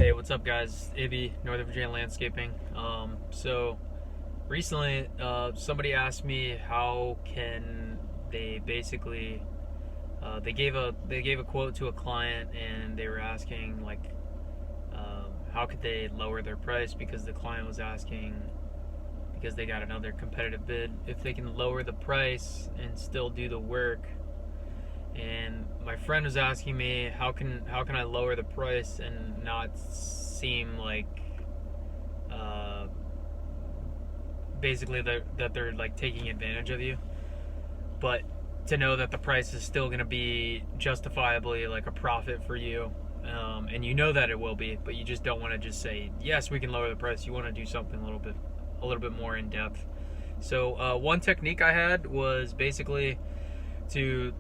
Hey, what's up, guys? Ibby, Northern Virginia Landscaping. So recently, somebody asked me how can they basically they gave a quote to a client, and they were asking like how could they lower their price because the client was asking because they got another competitive bid if they can lower the price and still do the work. And my friend was asking me how can I lower the price and not seem like uh, basically that they're like taking advantage of you, but to know that the price is still going to be justifiably like a profit for you, and you know that it will be, but you just don't want to just say yes we can lower the price. You want to do something a little bit more in depth. So one technique I had was basically to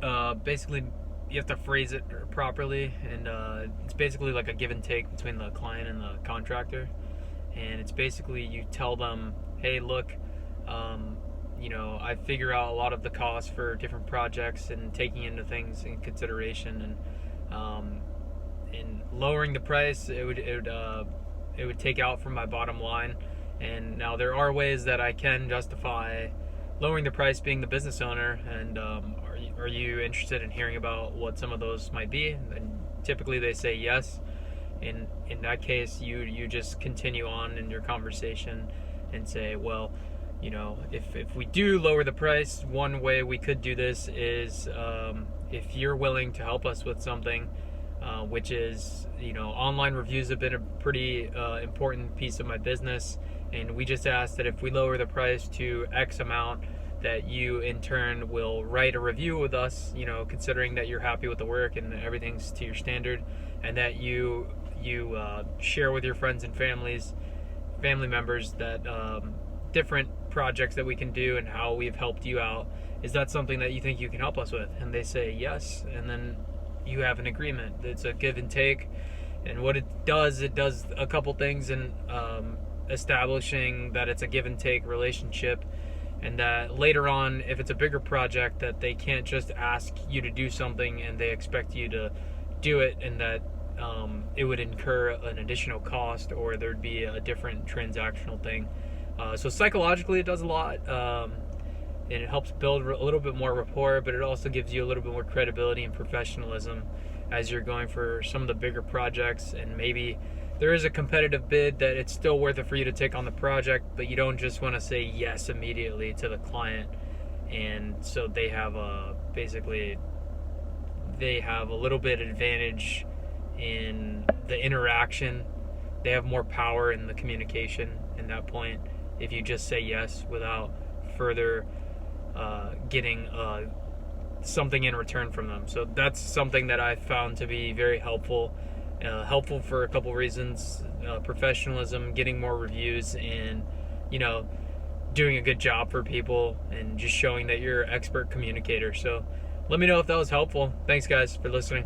basically you have to phrase it properly, and it's basically like a give and take between the client and the contractor. And it's basically you tell them, hey, look, I figure out a lot of the costs for different projects and taking into things in consideration, and lowering the price, it would take out from my bottom line. And now there are ways that I can justify lowering the price being the business owner. And are you interested in hearing about what some of those might be? And typically they say yes. In that case, you just continue on in your conversation and say, well, if we do lower the price, one way we could do this is if you're willing to help us with something, which is, online reviews have been a pretty important piece of my business. And we just ask that if we lower the price to X amount, that you in turn will write a review with us, considering that you're happy with the work and everything's to your standard, and that you share with your friends and family members that different projects that we can do and how we've helped you out. Is that something that you think you can help us with? And they say yes, and then you have an agreement. It's a give and take. And what it does a couple things in establishing that it's a give and take relationship, and that later on, if it's a bigger project, that they can't just ask you to do something and they expect you to do it, and that it would incur an additional cost, or there'd be a different transactional thing. So psychologically it does a lot, and it helps build a little bit more rapport, but it also gives you a little bit more credibility and professionalism as you're going for some of the bigger projects. And maybe there is a competitive bid that it's still worth it for you to take on the project, but you don't just want to say yes immediately to the client. And so they have a little bit advantage in the interaction. They have more power in the communication in that point if you just say yes without further getting something in return from them. So that's something that I found to be very helpful. Helpful for a couple reasons: professionalism, getting more reviews, and doing a good job for people, and just showing that you're an expert communicator. So let me know if that was helpful. Thanks, guys, for listening.